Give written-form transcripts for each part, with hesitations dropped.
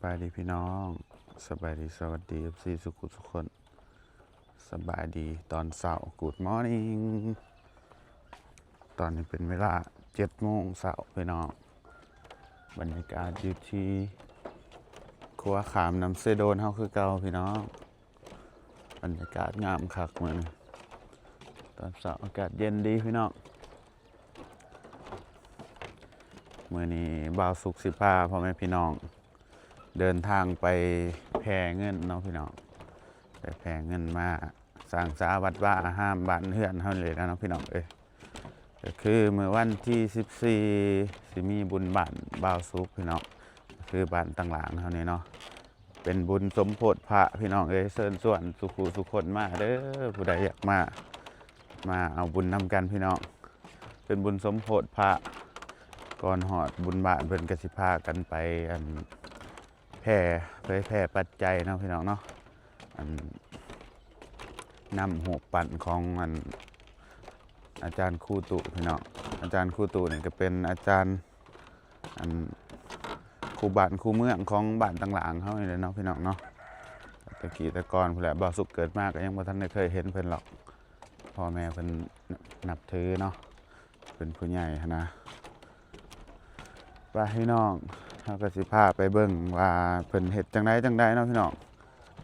บายดีพี่น้องสบายดีสวัสดีFCสุขุทุกคนสบายดีตอนเช้า Good morning ตอนนี้เป็นเวลา7 โมงเช้าพี่น้องบรรยากาศอยู่ที่ครัวขามน้ำเสโดนเฮาคือเก่าพี่น้องบรรยากาศงามคักมื้อนี้ตอนเช้าอากาศเย็นดีพี่น้องมื้อนี้บ่าวสุขสิพาพ่อแม่พี่น้องเดินทางไปแพเงินเนาะพี่น้องไปแพเงินมาสร้างสาวัดว่าห้ามบ้านเฮือนเฮาเลยนะเนาะพี่น้องก็คือเมื่อวันที่14สิมีบุญบ้านบ่าวสุขพี่น้องคือบ้านต่างหลังเฮานี่เนาะเป็นบุญสมโภชพระพี่น้องเชิญส่วนสุขุสุคนมาเด้อผู้ใดอยากมาเอาบุญนำกันพี่น้องเป็นบุญสมโภชพระก่อนหอดบุญบ้านเพิ่นก็สิพากันไปแพร่ปัจจัยเนาะพี่น้องเนาะนำหัวปั่นของอาจารย์ครูตุพี่น้องอาจารย์ครูตุเนี่ยก็เป็นอาจารย์ครูบ้านครูเมืองของบ้านต่างหลังเขาเลยเนาะพี่น้องเนาะตะกี้ตะกอนผู้ใหญ่บ่าวสุขเกิดมากก็ยังบ่ทันได้เคยเห็นเพิ่นหรอกพ่อแม่เพิ่นนับถือเนาะเป็นผู้ใหญ่นะว่าพี่น้องเราก็สิพาไปเบิ่งว่าเพิ่นเฮ็ดจังไดเนาะพี่น้อง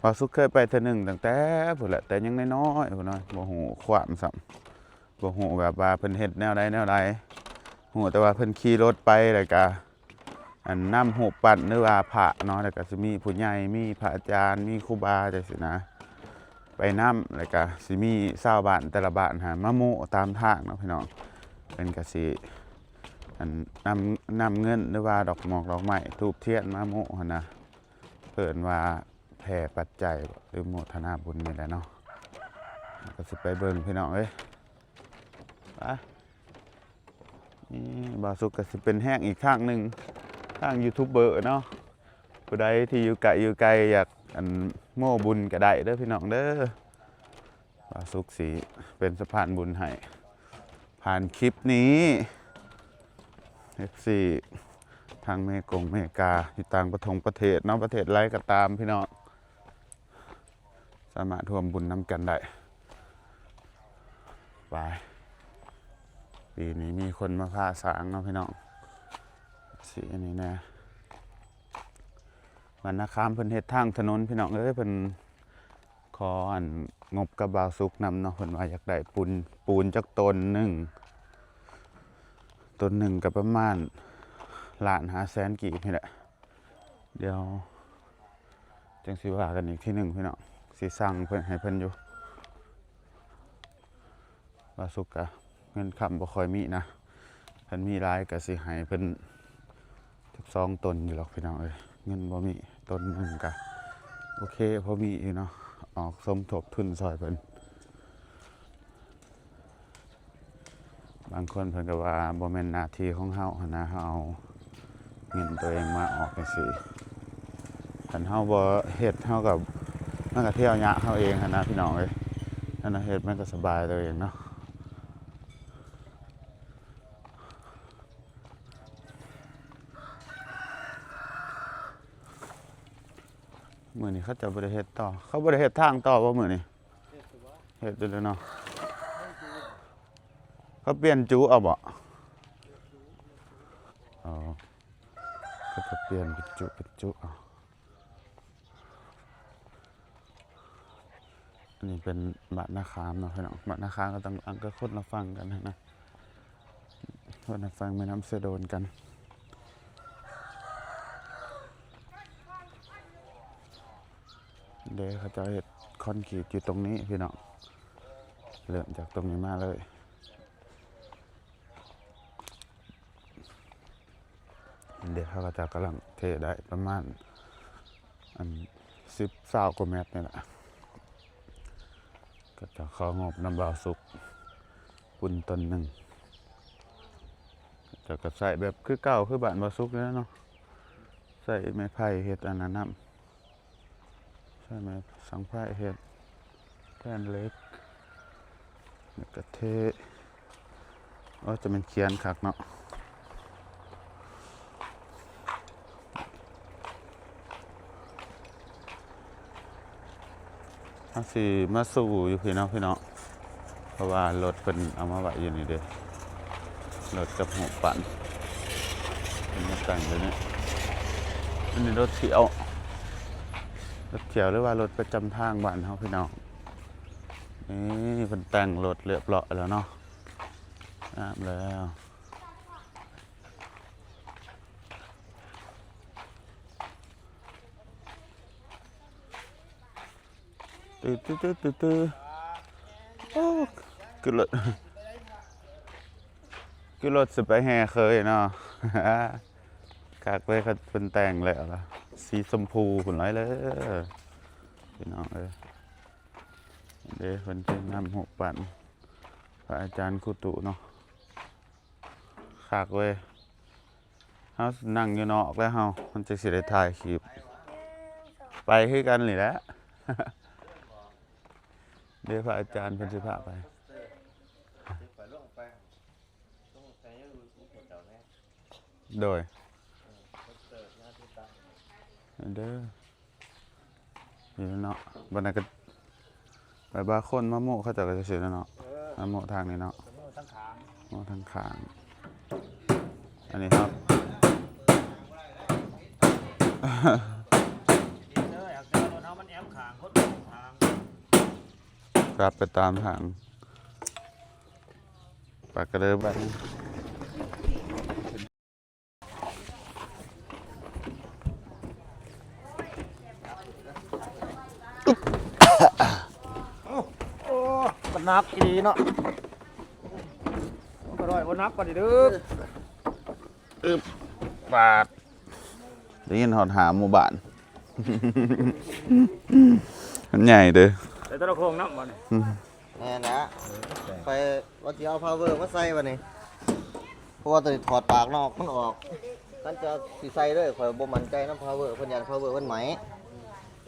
บ่าวสุขเคยไปเทื่อนึงตั้งแต่พุ่นแหละแต่ยังน้อยๆพุ่นเนาะบ่ฮู้ความซ้ำบ่ฮู้แบบว่าเพิ่นเฮ็ดแนวใดฮู้แต่ว่าเพิ่นขี่รถไปแล้วก็นำรูปปั้นหรือว่าพระเนาะแล้วก็สิมีผู้ใหญ่มีพระอาจารย์มีครูบาจังซี่นะไปนำแล้วก็สิมีชาวบ้านแต่ละบ้านมาโมตามทางเนาะพี่น้องเพิ่นก็สินำเงินหรือว่าดอกหมอกดอกไม้ธูปเทียนมาโมหั่นนะเพิ่นว่าแผ่ปัจจัยหรือโมทนาบุญนี่แหละเนาะก็สิไปเบิ่งพี่น้องไปนี่บ่าวสุขก็สิเป็นแห้งอีกข้างหนึ่งทางยูทูบเบอร์เนาะผู้ใดที่อยู่ไกลอยากโม่บุญก็ได้เด้อพี่น้องเด้อบ่าวสุขสิเป็นสะพานบุญให้ผ่านคลิปนี้ FC ทางเมกาอยู่ต่างประเทศเนาะประเทศไรก็ตามพี่น้องสามารถร่วมบุญนำกันได้ไปปีนี้มีคนมาพาสางเนาะพี่น้องสีอันนี้นะวันนาคามเพิ่นเฮ็ดทางถนนพี่น้องเพิ่นของบกับบ่าวสุขนำเนาะเพิ่นว่าอยากได้ปูนจักต้นหนึ่งก็ประมาณ1,500,000 กีบนี่แหละเดี๋ยวจังสิว่ากันอีกที่หนึ่งพี่น้องสิสั่งเพิ่นให้เพิ่นอยู่บ่าวสุขกะเงินคำบ่ค่อยมีนะเพิ่นมีหลายก็สิให้เพิ่น12 ต้นอยู่หรอกพี่น้องเงินบ่มีต้นหนึ่งกะโอเคพอมีอยู่เนาะออกสมทบทุนซอยเพิ่นบางคนเพิ่นก็ว่าบ่แม่นหน้าที่ของเฮานะเฮาเอาเงินตัวเองมาออกจังซี่คันเฮาบ่เฮ็ดเฮากับมันก็เที่ยวยะเฮาเองนะพี่น้องนั่นน่ะเฮ็ดมันก็สบายตัวเองเนาะมื้อนี้เขาจะบ่ได้เฮ็ดต่อเขาบ่ได้เฮ็ดทางต่อบ่มื้อนี้เฮ็ดอยู่แล้วเนาะเขาเปลี่ยนจุเอาบ่อ๋อก็จะเปลี่ยนเป็นจุเอาอันนี้เป็นบ้านนาคามเนาะพี่น้องบ้านนาคามก็ต้องอังก็คนละฟังกันนะคนละฟังแม่น้ำเสโดนกันเดี๋ยวเขาจะเฮ็ดคอนกรีตอยู่ตรงนี้พี่น้องเริ่มจากตรงนี้มาเลยเดี๋ยวเขาก็จะกำลังเทได้ประมาณ10-20 กว่าเมตรนี่แหละก็จะของบน้ำบ่าวสุขปุ่นต้นหนึ่งจะกระใส่แบบคือเก่าคือบ้านบ่าวสุขนี่เนาะใส่ไม้ไผ่เฮ็ดอันนั้นใช่ไหมสังไผ่เฮ็ดแผ่นเล็กแล้วก็เทจะเป็นเขียนคักเนาะ สิมาสู่อยู่พี่น้องเพราะว่ารถเป็นเอามาไว้อยู่นี่เด้รถกับหัวปั่นเป็นมาแต่งเลยเนี่ยอันนี้รถเที่ยวหรือว่ารถประจำทางบ้านเฮาพี่น้องนี่เป็นแต่งรถเรียบร้อยแล้วเนาะแล้วตื้อโอ้คือรถสไปแห่เคยเนาะกากเลยเขาเป็นแต่งแล้วล่ะสีชมพูผุนไรเลยพี่น้องเดี๋ยวคนที่นำหัวปั่นพระอาจารย์ครูตุเนาะขากเว้ยเฮานั่งอยู่นอกแล้วเฮามันจะสิได้ถ่ายคลิปไปคือกันนี่แหละ เดี๋ยวพระอาจารย์เพิ่นสิพาไปโดยเด้ออยู่เนาะบันไดก็ไปบาคนมะโมเขาจะก็จะเสียแล้วเนาะมะโมทางนี้เนาะมะโมทางขางอันนี้ครับกลับไปตามทางปากกระเดิบไปมันนับอีเนาะก็ได้บ่นับก็ได้เด้อ ปาดได้ยินหอดหาหมู่บ้าน มันใหญ่เด้อ แต่ตะโคงนับบ่นี่ แน่นะไปว่าจะเอาพาวเวอร์มาใส่วันนี้เพราะว่าตัวนี้ถอดปากนอกมันออกท่านจะสีใส่เลยข่อยบ่มั่นใจน้ำพาวเวอร์เพิ่นยันพาวเวอร์เพิ่นไหม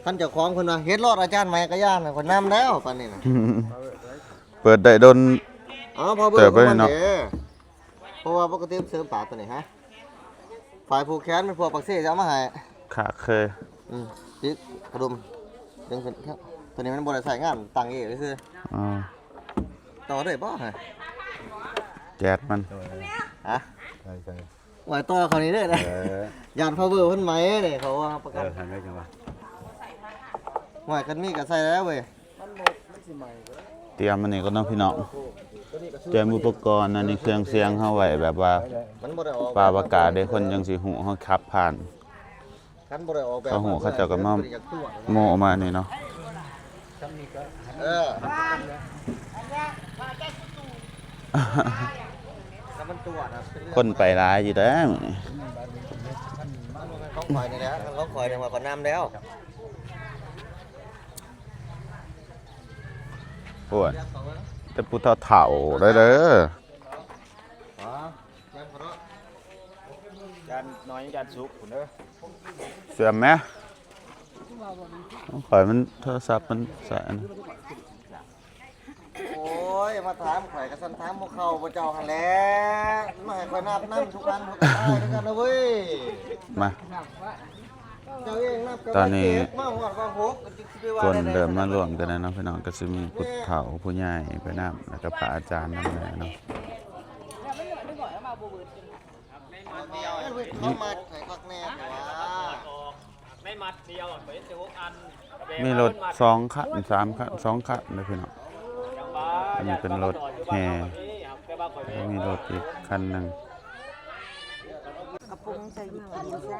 ท่านเจ้าของเพิ่นว่าเฮ็ดรอดอาจารย์ไหมก็ย่านน่ะเพิ่นนำแล้วปานนี้น่ะ เปิดได้โดน อ๋อพาวเวอร์ เติบ ของ ไว้ มัน เนาะ เด้เพราะว่าปกติเสริมปากตัวนี้ฮะฝ่ายผูกแขนเป็นพวกปักเซ่จะเอามาให้ ขาเคย จิกกระดุมดึงขึ้นครับตัวนี้มันบ่ได้ใส่งานตั้งเองคือ อ๋อ ต่อได้บ่ฮะ แจ๊ดมัน ฮะไหวต่อคราวนี้เด้อนะยานพาวเวอร์เพิ่นไหมนี่เขาว่าประกัน ทำได้จังวะ ไหวกันมีก็ใส่แล้วเว้ย เตรียมมันนี่ก็น้องพี่น้องเตรียมอุปกรณ์อันนี้เครื่องเสียงเฮาไว้แบบว่า มันบ่ได้ออก ปาประกาศได้คนจังสิหูเฮาขับผ่าน คันบ่ได้ออกแบบ เขาหูเขาเจ้าก็มา โมมานี่เนาะ เออถ้ามันตรวจนะเป็นเรื่อง คนไปร้ายอยู่เด้อมื้อนี้ มันเขาคอยนี่แหละเขาคอยเนี่ยว่าก่อนน้ำแล้ว ปวดแต่ผู้เฒ่าๆได้เด้อ อ๋อแจ้งขอโทษ ยานน้อยยานสุกพุ่นเด้อ เสื่อมไหมข่อยมันโทรศัพท์มันใส่อัน โอ้ยมาถามข่อยก็สั่นถามพวกเขาบ่เจ้าหั่นแหละมาให้ข่อยนับน้ำทุกวันทุกได้ด้วยกันนะเว้ย มา เจ้าเองนับกับ ตอนนี้ เจ็ดมาหอดว่าหกจะสิไปว่า คน ได้ เดิมมารวมกันนะเนาะพี่น้องก็สิมีผู้เฒ่าผู้ใหญ่ไปนำแล้วก็พระอาจารย์นำแหละเนาะ เขามาไข่พักแน่แต่ว่า ไม่มัดเดียวเป็น16อัน มีรถ2คัน3คัน2คันเลยพี่น้องอันนี้เป็นรถแห่แล้วมีรถอีกคันหนึง กระปุกใส่หน่อยดีซ่า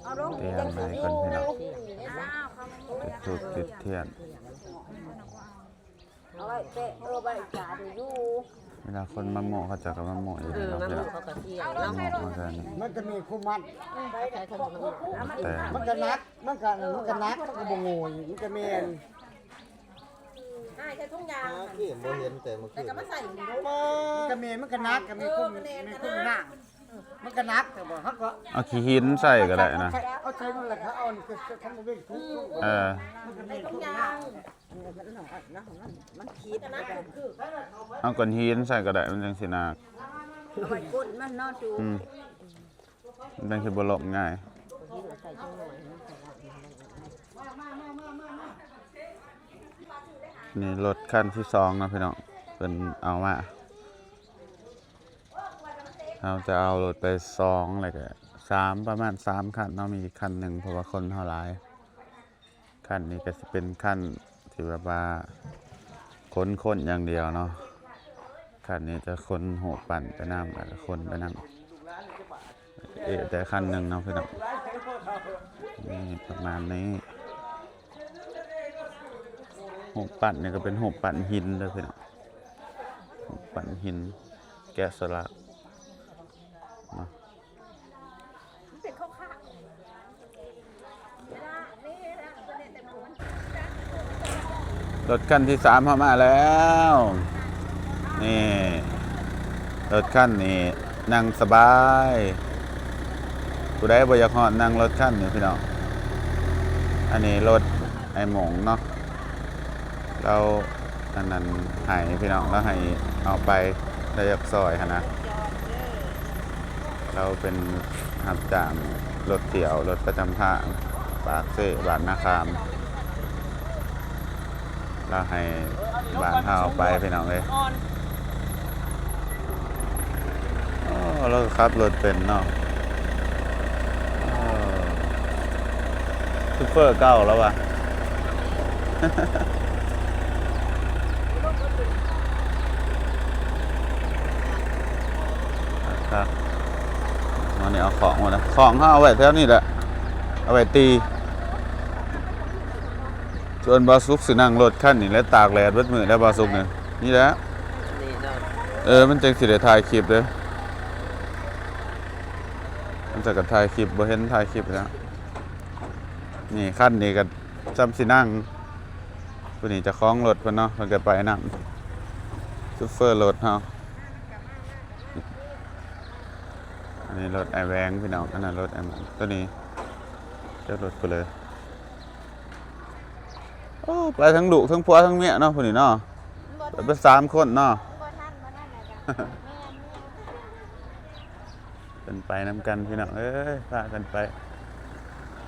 เอาลง เตรียมเลยคนพี่น้องจุดติดเทียน เอาไว้เตะไว้จ่าดูอยู่ เวลาคนมาโมเขาจะก็มาโมอยู่เนาะพี่น้องมาโมมากันนี่ มันจะมีคู่มัด แต่ มันก็นักมันก็นักมันก็บ่งงมันก็แม่น ใช่ทุ่งยาง ที่บ่เห็นแต่เมื่อคืน มาใส่ มันก็แม่นมันก็นักก็มีคู่หน้ามันก็นักแต่บ่ฮักก็ เอาขี้หินใส่ก็ได้นะ เอาใช้นั่นแหละเขาเอานี่คือทำบ่เป็นทุก เออ มันก็มีคู่หน้า มันขีดนะคือ เอาก้อนหินใส่ก็ได้มันจังสินา เอาไว้ก้นมันนอนดู มันจังสิบ่ลบง่าย นี่รถคันที่2นะพี่น้องเป็นเอามาเราจะเอารถไป2อะไรก็3ประมาณ3คันเนาะมีคันหนึ่งเพราะว่าคนเท่าหลายคันนี้ก็จะเป็นคันที่แบบว่าคนอย่างเดียวเนาะคันนี้จะคนหัวปั่นไปน้ำแล้วคนไปน้ำแต่คันหนึ่งเนาะพี่น้องนี่ประมาณนี้หัวปั่นเนี่ยก็เป็นหัวปั่นหินเลยพี่น้องหัวปั่นหินแกะสลักเนาะรถคันที่3เข้ามาแล้วนี่รถคันนี้นั่งสบายผู้ใดบ่อยากฮอดนั่งรถคันนี่พี่น้องอันนี้รถไอ้หมงเนาะเราอันนั้นให้พี่น้องแล้วให้เอาไปได้ยักซอยนะเราเป็นหับจ้างรถเที่ยวรถประจำทางปากเสบ้านนาคามเราให้บ้านเฮาไปพี่น้องเลยเราขับรถเป็นเนาะซูเปอร์เก่าแล้ววะครับวันนี้เอาของมานะของเอาไว้แถวนี้แหละเอาไว้ตีส่วนบาซุกสินั่งรถขั้นนี่และตากแดดวัดมือแล้วบาซุกเนี่ยนี่แหละมันจังสิได้ถ่ายคลิปเลยมันจะกับถ่ายคลิปบ่เห็นถ่ายคลิปแล้วนี่ขั้นนี้ก็จำสินั่งผู้นี้จะคล้องรถเพิ่นเนาะเพิ่นก็ไปนั่งซูเปอร์รถเฮาอันนี้รถไอแวงพี่น้องอันนั้นรถไอมันตัวนี้เจ้ารถไปเลยโอ้ไปทั้งดุทั้งผัวทั้งเมียเนาะผู้นี้เนาะไป3คนเนาะเป็นไปนำกันพี่น้องเอ้ยพากันไป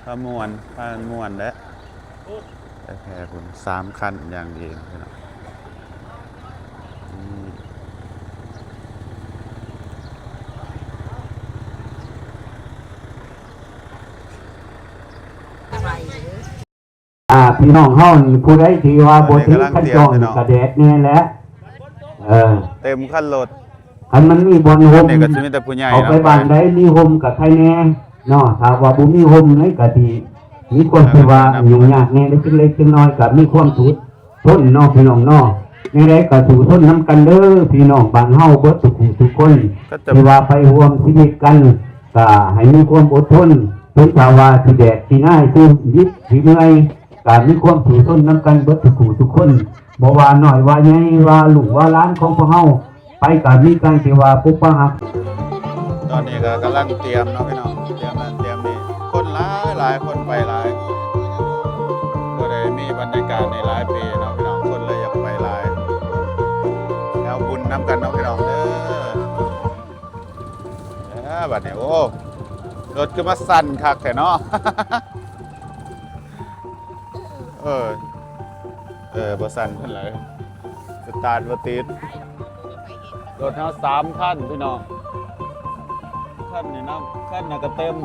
พาม่วนแล้วแต่แค่คุณ3คันอย่างดีพี่น้องพี่น้องเฮานี่ผู้ใดที่ว่าบ่ถึงขั้นจองกระแดดแน่แหละเต็มคันรถคันมันมีบ่อนโฮม นี่ก็สิมีแต่ผู้ใหญ่ เอาไปบ้านใดมีโฮมกับใครแน่เนาะถ้าว่าบ่มีโฮมเลยก็สิมีความที่ว่ายุ่งยากแน่เล็กๆน้อยๆก็มีความทุกข์ทนเนาะพี่น้องเนาะในใดก็สู้ทนนำกันเด้อพี่น้องบ้านเฮาเบิดทุกคนที่ว่าไปร่วมชีวิตกันก็ให้มีความอดทนถึงถ้าว่าสิแดดสิง่ายสิยิบสิเหนื่อยก็มีความสู้ทนนำกันเบิดทุกคนบ่ว่าน้อยว่าใหญ่ว่าลูกว่าหลานของพวกเฮาไปก็มีการที่ว่าปกป้องตอนนี้ก็กำลังเตรียมเนาะพี่น้องเตรียมนั่นเตรียมนี่คนหลายคนไปหลายก็ได้มีบรรยากาศในหลายปีเนาะพี่น้องคนเลยอยากไปหลายแล้วบุญนำกันเนาะพี่น้องเด้อบัดนี้โอ้รถคือมาสั่นคักแท้เนาะบ่สั่นเพิ่นเลยสตาร์ทบ่ติดรถเฮา3คันพี่น้องคันนี่นะคันน่ะก็เต็ม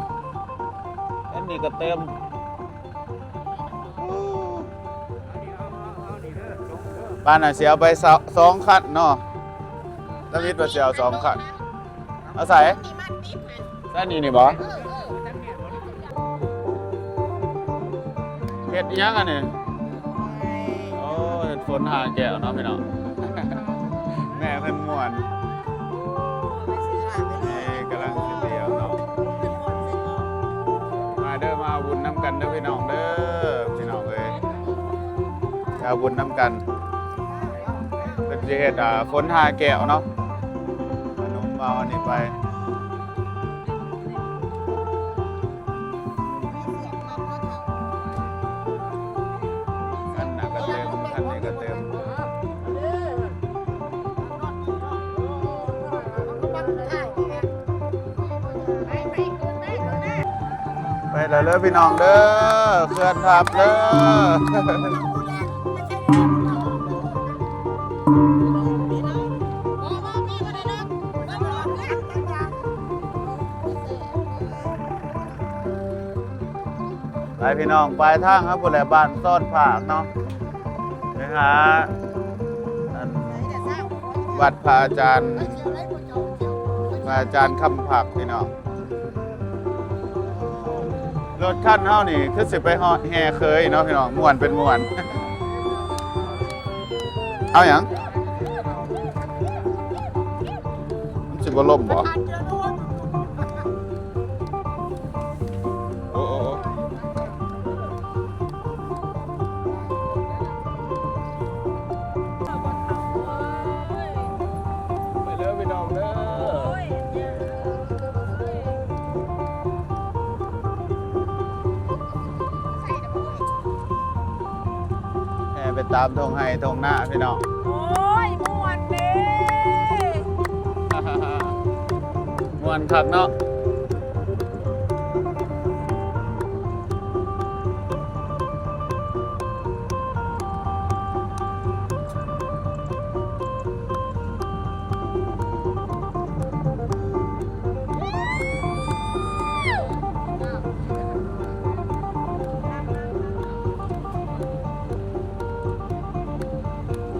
คันนี้ก็เต็มบ้านน่ะสิเอาไป2คันเนาะตะมิดว่าสิเอา2คันเอาใส่คันนี้นี่บ่เฮ็ดอีหยังอันนี้โอ้เฮ็ดฝนหาแก้วเนาะพี่น้องแม่เพิ่นม่วนนี่กำลังสิเดียวเนาะมาเด้อมาบุญน้ำกันเด้อพี่น้องเด้อพี่น้องเอ้ยเอาบุญน้ำกันเป็นสิเฮ็ดฝนหาแก้วเนาะขนมเอาอันนี้ไปคันน่ะก็เต็มคันนี้ก็เต็มไปแล้วเด้อพี่น้องเด้อเคลื่อนทับเด้อ พี่น้องปลายทางครับบุรีบ้านซ่อนผากเนาะไปหาอันวัดพระอาจารย์คำผักพี่น้องรถคันเฮานี่คือสิไปฮอดแห่เคยเนาะพี่น้องม่วนเป็นม่วน เอาหยังมันสิบ่ล่มบ่โอ้ไปเด้อพี่น้องเด้อแห่ไปตามทงไห้ทงหน้าพี่น้อง โอ้ยม่วนเด้ ม่วนคักเนาะ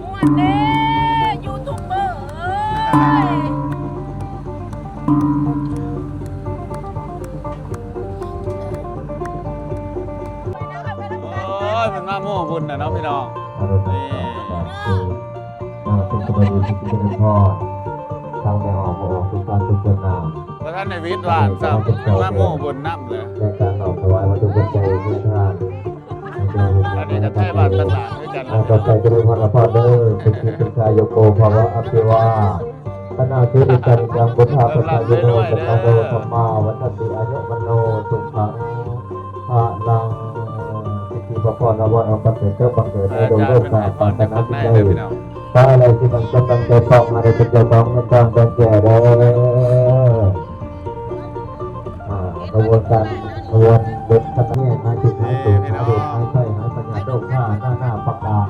ม่วนเด้ยูทูบเบอร์เอ้ย โอ้ยเป็นมาโม่บุญนะเนาะพี่น้อง อารมณ์แบบคือเป็นกระบวนการที่เป็นพ่อทางในออกทุกการทุกคนนาม เพราะท่านในวิทย์ว่านซ้ำเป็นมาโม่บุญน้ำเลย ในการออกถวายวัตถุปัจจัยที่ท่าน อันนี้ก็แค่บาทประสานด้วยกัน ต่อไปจะเป็นพระพ่อเด้อเป็นจิตเป็นชายโยโกภาวะอภิวาตนาชื่ออิจันจังบุทธาปัจจายโนสัมมาโนสัมมาวัฏติอายุมโนสุขังภาลังสิทธิพระพรนวรปัจเจเจ้าบังเกิดในดวงโลกกาปาตนาจิตใจตาอะไรที่มันจะตั้งใจต้องอะไรเป็นเจ้าของในการเป็นแก่เด้อกระบวนการกระบวนเด็กขณะนี้หายจิตหายสูงหายเด็กหายไส้หายปัญญาโลกหน้าประกาศ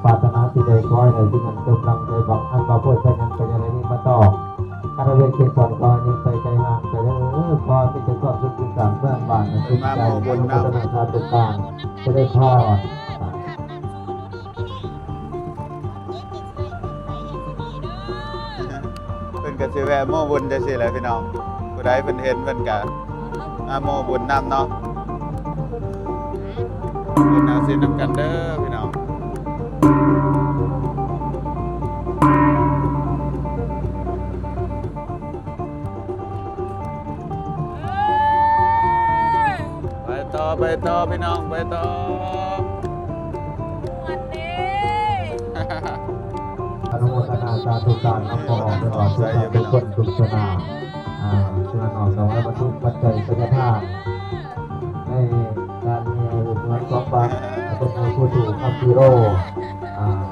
ปาตนาที่ใดคอยในที่นั้นจงรังใจบังอันมาพูดใช้นั้นเป็นอะไรนี่มาต่อการเวทีสอนกรนี้ไปไกลห่างไปแล้วพอที่จะก็สุดที่สามเพื่อนบ้านในทุกใจบนพัฒนาชาติต่างจะได้พ่อ เป็นกระสิแวะโม่บุญจะสิแหละพี่น้องผู้ใดเป็นเห็นเป็นกะมาโม่บุญนำเนาะบุญเอาสินำกันเด้อพี่น้องไปต่อพี่น้องไปต่อ ม่วนเด้ อนุโมทนาสาธุการน้ำพอตลอดทุกการทุกคนทุกชนาเพื่อนออกดอกและบรรทุกปัจจัยสัญญาในการมีเงิน2 บาทเป็นผู้ถูกอัพพิโร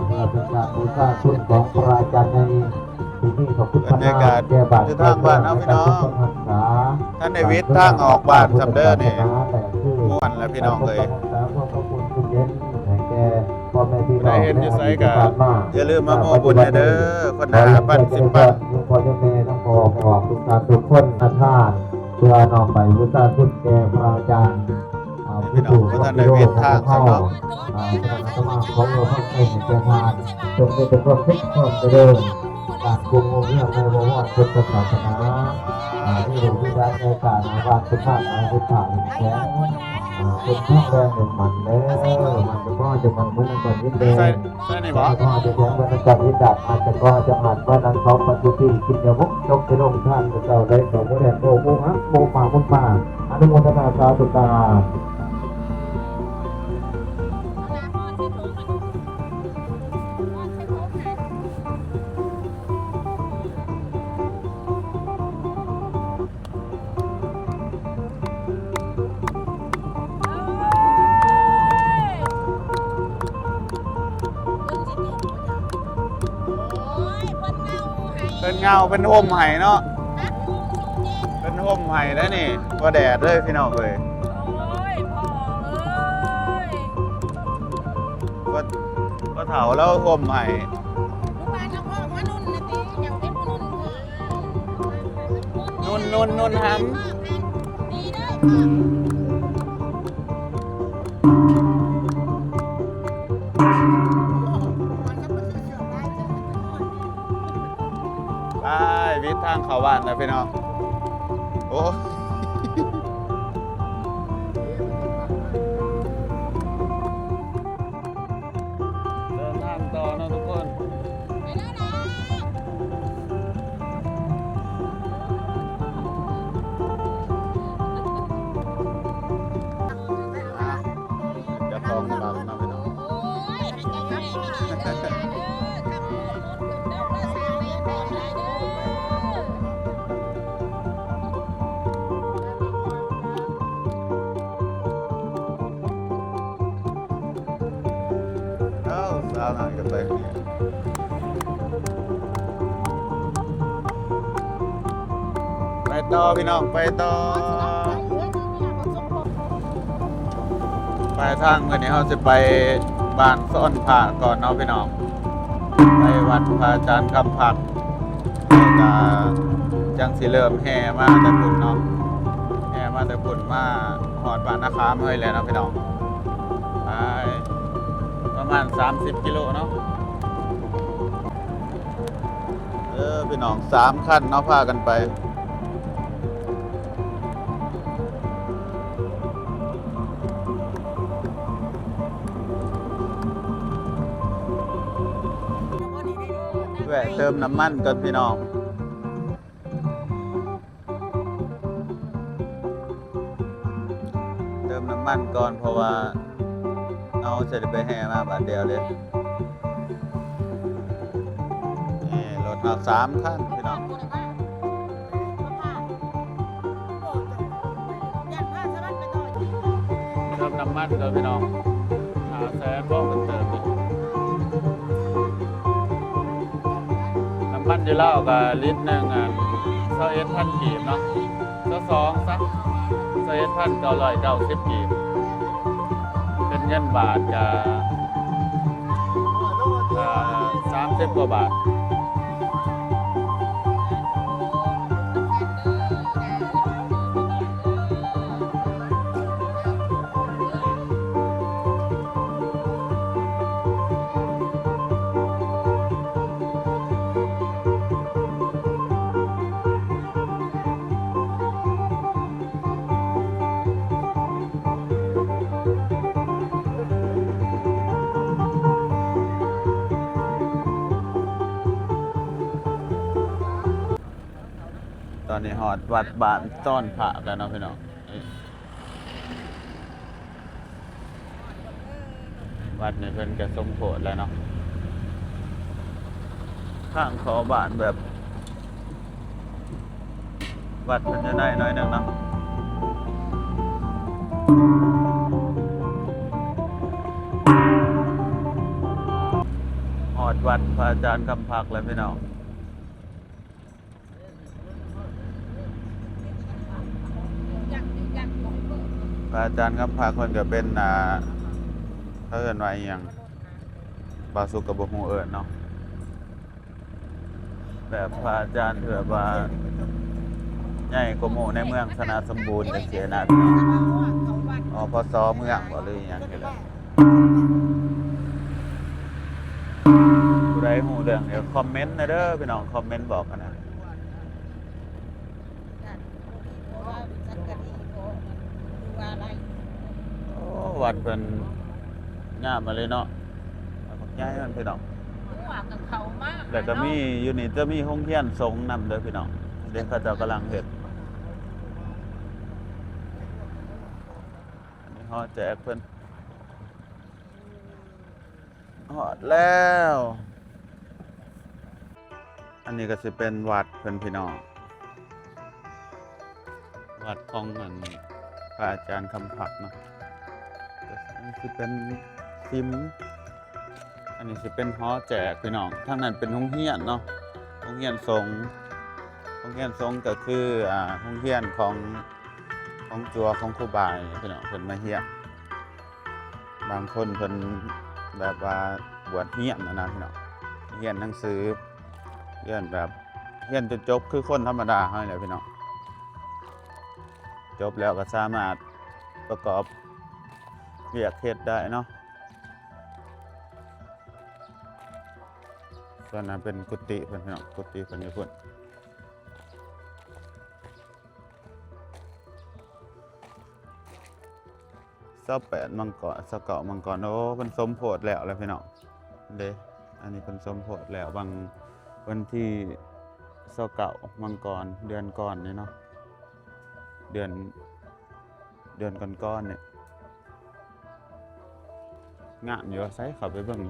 เพื่อเป็นการบูชาคุณของพระอาจารย์ในที่นี่ขอบคุณพระนาแก่บาทรักษา ท่านในวิทย์ทางออกบ้านซัมเดอร์นี่ม่วนแล้วพี่น้องเลย ขอบคุณทุกเย็นแก่พ่อแม่พี่น้อง ได้เห็นอยู่ไสกะอย่าลืมมาโม่บุญเด้อคนละ5 บาท 10 บาท พ่อเจ้าแม่ทั้งพ่อออกทุกการทุกคนท่านเพื่อน้อมไปบูชาคุณแก่พระอาจารย์ผู้ถูกพระพิโรธของเขาพระธรรมของเราทั้งเป็นแก่งานจงได้เป็นความคิดความเจริญการกุมเรื่องในวงวันพุทธศาสนาที่หลวงพี่ได้ในการวางสุภาพในพุทธะแข็งเป็นข้าวแรงหนึ่งมันมันจะก็จะมันมุ่งก่อนนิดเดียว ใช่นี่บ่ ก็จะแข็งเป็นการนิดับอาจจะก็จะหัดว่านั้นเขาปัจจุบันกินยามุกจกจะลงท่านเจ้าได้สองโมเดลโมฮะโมป่ามุนป่าอนุโมทนาสาธุการ เป็นเงาเป็นห่มไห้เนาะเป็นห่มไห้แล้วนี่ก็แดดเลยพี่น้องเลย โอ้ยพ่อเอ้ย ก็เถาแล้วห่มไห้ ลูกบ้านน้องพ่อมานุ่นนะติอย่างเป็นผู้นุ่น นุ่นหำ ดีเด้อ ไปวิทย์ทางเขาบ้านนะพี่น้องโอ้เดินทางต่อนะทุกคนจะฟ้องเรานะพี่น้องสาวนั่งกันไปเนี่ยไปต่อพี่น้องไปต่อไปทางวันนี้เราจะไปบ้านซ่อนผ้าก่อนเนาะพี่น้องไปวัดพระอาจารย์คำผักแล้วก็จังสิเริ่มแห่มาแต่พุ่นเนาะแห่มาแต่พุ่นมาหอดบ้านนาคามเฮ้ยแล้วเนาะพี่น้องไปประมาณ30 กิโลเนาะพี่น้อง3 คันเนาะพากันไปแวะเติมน้ำมันก่อนพี่น้องเติมน้ำมันก่อนเพราะว่าเอาจะได้ไปแห่มาบาทเดียวเลยนี่รถเอา3 คันพี่น้องเติมน้ำมันก่อนพี่น้อง500,000บ่เป็นเติมเลยน้ำมันอยู่แล้วก็ลิตรหนึ่ง21,000 กีบเนาะ2สัก21,990 กีบเป็นเงินบาทจะ30 กว่าบาทตอนนี้หอดวัดบ้านต้อนพระกันเนาะพี่น้องวัดนี่เพิ่นก็สมโพธิแล้วเนาะข้างขอบ้านแบบวัดเพิ่นจะได้น้อยหนึงเนาะหอดวัดพระอาจารย์คำผักแล้วพี่น้องพระอาจารย์คำผักคนก็เป็นเขาเอิ้นว่าอีหยังบาสุกกับบ่ฮู้เอิ้นเนาะแบบพระอาจารย์แบบว่าใหญ่กว่าหมู่ในเมืองสนาสมบูรณ์จังซี่นะพี่น้องพศเมืองบ่หรืออีหยังนี่แหละผู้ใดฮู้เรื่องเดี๋ยวคอมเมนต์นะเด้อพี่น้องคอมเมนต์บอกกันนะวัดเป็นงามมาเลยเนาะย้ายมันพี่น้องแต่ก็มีอยู่นี่จะมีโรงเรียนสงฆ์นำเด้อพี่น้องเด็กเขาเจ้ากำลังเฮ็ดอันนี้ฮอดแจกเพิ่นฮอดแล้วอันนี้ก็สิเป็นวัดเพิ่นพี่น้องวัดของพระอาจารย์คำผักเนาะอันนี้สิเป็นซิมอันนี้สิเป็นหอแจกพี่น้องทางนั้นเป็นโรงเรียนเนาะโรงเรียนสงฆ์ก็คือโรงเรียนของจัวของครูบาพี่น้องเพิ่นมาเฮียนบางคนเพิ่นแบบว่าบวชเฮียนนะพี่น้องเฮียนหนังสือเฮียนแบบเฮียนจนจบคือคนธรรมดาเฮานี่แหละพี่น้องจบแล้วก็สามารถประกอบ เวียกเฮ็ดได้เนาะส่วนนั้นเป็นกุฏิเพิ่นพี่น้องกุฏิเพิ่นอยู่พุ่น28มังกร29มังกรโอ้เพิ่นสมโพธิแล้วพี่น้องเด้อันนี้เพิ่นสมโพธิแล้วบางวันที่29มังกรเดือนก่อนนี่เนาะเดือนก่อนๆเนี่ยงามอยู่ไสเข้าไปเบิ่ง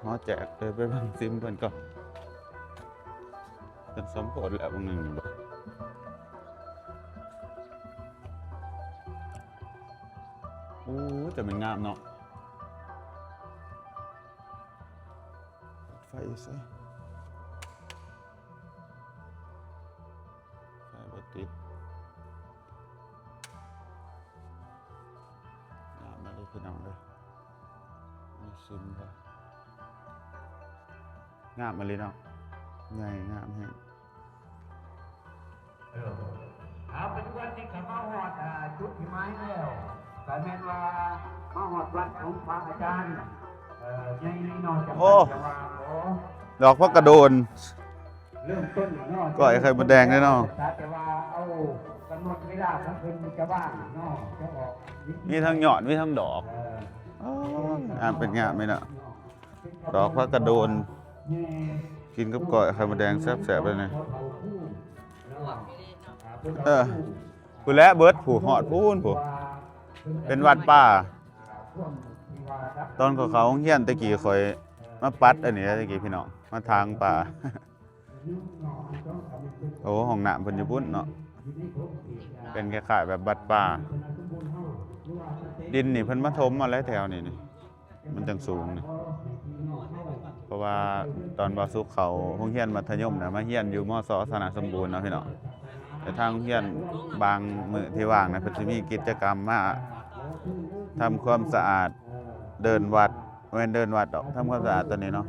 หอแจกเลยไปเบิ่งซิมเพิ่นก่อนเพิ่นสมโพธิแล้วบางหนึงบ่โอ้แต่มันงามเนาะไฟใส่ไฟบ่ติดงามมาเลยพี่น้องเลยมีซิมค่ะงามมาเลยเนาะใหญ่งามแฮง ปัจจุบันนี้ก็มาฮอดจุดที่ไม้แล้วก็แม่นว่ามาฮอดวัดของพระอาจารย์ใหญ่น้อยจังหวัดจะว่าโอ้ ดอกพักกระโดน เริ่มต้นเนาะ ก้อยไข่มดแดงด้วยเนาะ แต่ว่าเอากำหนดเวลาของเพิ่นจะว่างเนาะจะออก มีทั้งหยอดมีทั้งดอกงามเป็นงามไหมเนาะดอกพักกระโดนกินกับก้อยไข่มดแดงแซ่บๆเลยนี่ผู้และเบิดผู้หอดพูนผู้เป็นวัดป่าตอนเขาเฮียนตะกี้ข่อยมาปัดอันนี้ตะกี้พี่น้องมาทางป่า โอ้ห้องน้ำเพิ่นอยู่พุ่นเนาะเป็นคล้ายๆแบบวัดป่าดินนี่เพิ่นมาถมมาแล้วแถวนี้นี่มันจังสูงนี่เพราะว่าตอนบ่สุขเขาโรงเรียนมัธยมน่ะมาเรียนอยู่มศสนะสมบูรณ์เนาะพี่น้องแต่ทางโรงเรียนบางมื้อที่ว่างนะเพิ่นสิมีกิจกรรมมาทำความสะอาดเดินวัดแม่นเดินวัดดอกทำความสะอาดตัวนี้เนาะ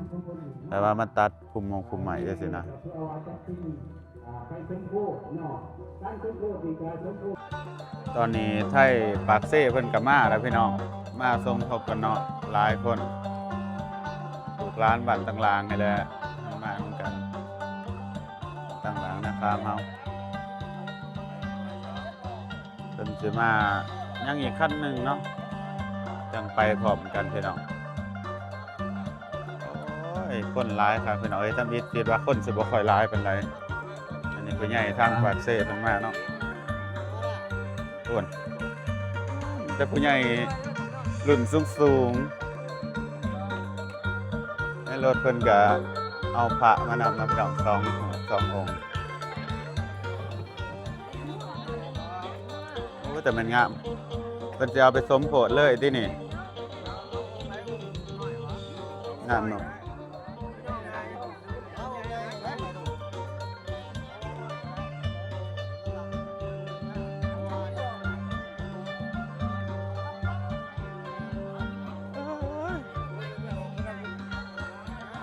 แต่ว่ามาตัดภูมิใหม่จังซี่นะตอนนี้ไทยปากเซ่เพิ่นก็มาแล้วพี่น้องมาสมทบกันเนาะหลายคนลูกหลานบ้านต่างๆนี่แหละมาเหมือนกันต่างหลังนะครับเฮาเพิ่นสิมายังอีกขั้นหนึงเนาะจังไปพร้อมกันพี่น้องโอ้ยคนหลายครับพี่น้องเอ้ยตำอิดคิดว่าคนสิบ่ค่อยหลายปานใดอันนี้ผู้ใหญ่ทางปากเซ่เพิ่นมาเนาะอ้วนแต่ผู้ใหญ่รุ่นสูงๆในรถเพิ่นก็เอาพระมานำมาพี่น้องสององค์โอ้แต่มันงามเพิ่นจะเอาไปสมโพธิเลยที่นี่งามเนาะ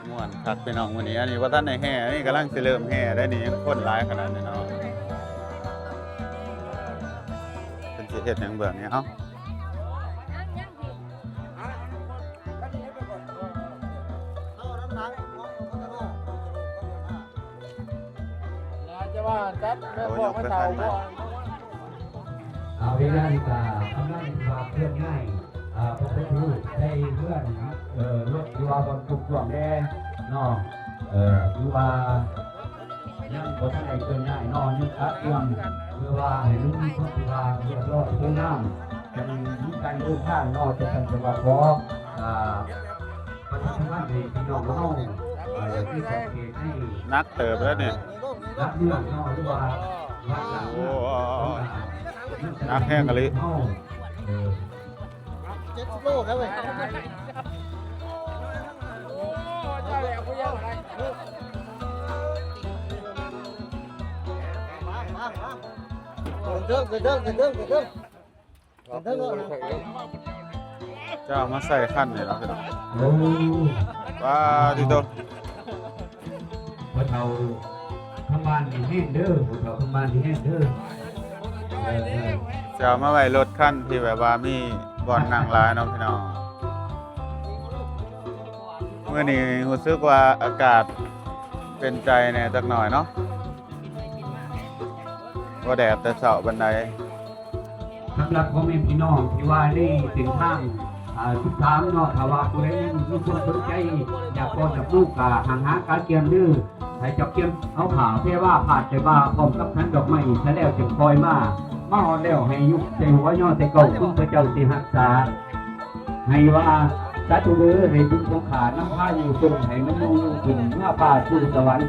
ม่วนคักพี่น้องวันนี้อันนี้ว่าท่านในแห่นี่กำลังสิเริ่มแห่ได้นี่ยังคนหลายขนาดนี้เนาะเป็นสิเฮ็ดหยังเบื้องนี้เอ้าจะว่าจัดแม่พวกไม่เท่าบ่ เวลาดีกว่ากำลังมาเคลื่อนง่ายพระพุทธรูปได้เลื่อนรถอยู่ว่าบนจุกหลวงแดงเนาะอยู่ว่ายังบ่ทันได้เคลื่อนง่ายเนาะยังอัดเรื่องหรือว่าให้รู้มีคนที่ว่าเรียบร้อยเคลื่อนน้ำจะมีการเดินทางเนาะจะเป็นจังหวะขอประชาชนให้พี่น้องเฮาที่สังเกตให้ นักเติบแล้วนี่ รับเรื่องเนาะหรือว่าวัดหลัง โอ้นักแห้งกะลิ 70 โลครับเว้ย เดินเนาะ จะเอามาใส่ขั้นนี่แล้วพี่น้อง โอ้ ว้าดิโต พวกเราทำงานดีแห้งเด้อพวกเราทำงานดีแห้งเด้อ จะเอามาไว้รถคันที่แบบว่ามีบ่อนนั่งหลายเนาะพี่น้องมื้อนี้รู้สึกว่าอากาศเป็นใจแหน่จักหน่อยเนาะบ่แดดแต่เช้าบันได สำหรับพ่อแม่พี่น้องที่ว่าได้ถึงทาง13เนาะถ้าว่าผู้ใดมีความสนใจอยากพอจากลูกก็ห่างหาการเกียมดื้อให้จับเกียมเอาผ้าเพว่าผ้าแต่ว่าพร้อมกับทันดอกไม้ซะแล้วจึงคอยมาฮอดแล้วให้ยุกใส่หัวย่อใส่เก่าคุณพระเจ้าสิรักษาให้ว่าสาธุเด้อให้บุญสงขาน้ำพาอยู่ทรงให้มันอยู่ถึงหน้าป่าสู่สวรรค์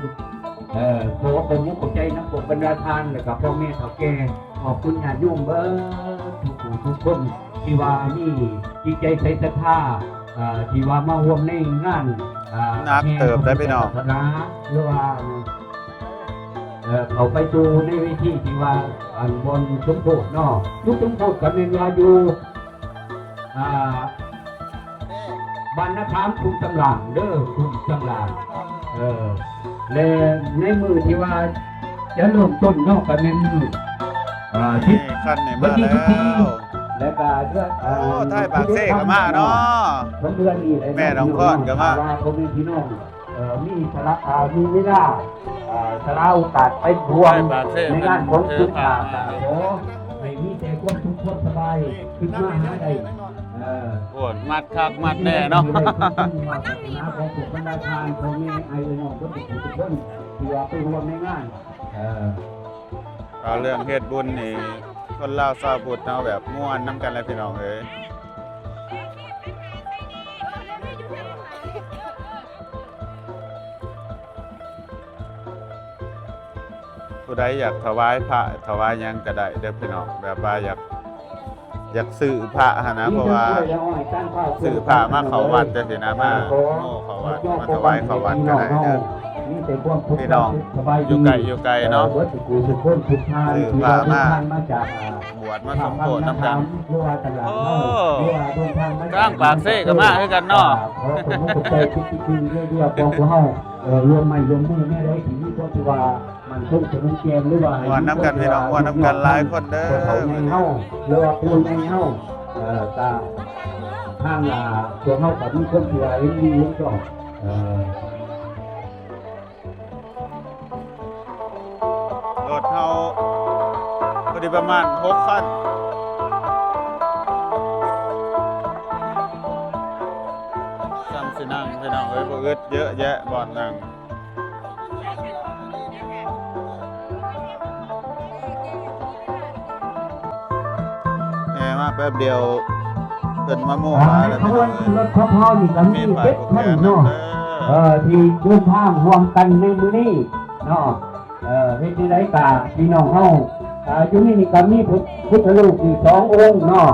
ขอผมมุขใจน้ำปกบรรดาทานแล้วก็พ่อแม่เฒ่าแก่ขอบคุณญาติโยมเบิดทุกคนที่ว่ามีจิตใจใส่ศรัทธาที่ว่ามาร่วมในงาน นักเติบได้พี่น้อง ศาสนาหรือว่าเขาไปดูในเวทีที่ว่าอันบนสมโพธิเนาะยุคสมโพธิก็เป็นว่าอยู่บ้านนาคามคุมตำหลังเด้อคุมตำหลังและในมือที่ว่าจะเริ่มต้นเนาะก็เป็นมือที่ นี่คันนี่มาแล้ว และก็ด้วย โอ้ไทยปากเซ่ก็มาเนาะ ผมเดือนนี้ แม่น้องก้อนก็มา ผมมีพี่น้องมีสาระมีเวลาสาระโอกาสไปรวมในงานของคุณตาขอให้มีแต่ความสุขความสบายขึ้นมาหาได้ โอ้มัดคักมัดแน่เนาะ ของสุขบรรดาทานของแม่ไอ้น้องทุกคนที่ว่าไปรวมในงาน เอาเรื่องเฮ็ดบุญนี่คนลาวชาวพุทธเนาะแบบม่วนน้ำกันเลยพี่น้องเอ้ยผู้ใดอยากถวายพระถวายหยังก็ได้เด้อพี่น้องแบบว่าอยากซื้อพระหนนะเพราะว่าซื้อพระมาเข้าวัดจังซี่นะมาโง่เข้าวัดมาถวายเข้าวัดก็ได้เด้อพี่น้องอยู่ไกลเนาะซื้อพระมาบวชมาสมโภชน้ำกันโอ้กลางปากเซ่ก็มาคือกันเนาะ รวมไม่รวมมือแม่ได้ถึงก็คือว่ามันคงจะมันแกมหรือว่า ม่วนน้ำกันพี่น้องม่วนน้ำกันหลายคนเด้อ เขาในเฮาหรือว่าปูนในเฮาตาข้างตัวเฮากับมีคนที่ว่าเห็นดีเห็นชอบรถเฮาพอดีประมาณ6คันซ้ำสินั่งพี่น้องเอ้ยบ่อึดเยอะแยะบ่อนนั่งมาแป๊บเดียวเพิ่นมาโม่หาแล้ว ข พี่ บ Ờ, วนรถพ่อนี่ก็มีเจ็ดท่านเนาะที่เดินทางรวมกันในมื้อนี้เนาะเฮ็ดได้กะพี่น้องเฮาอยู่นี่ก็มีพุทธรูปอีก2 องค์เนาะ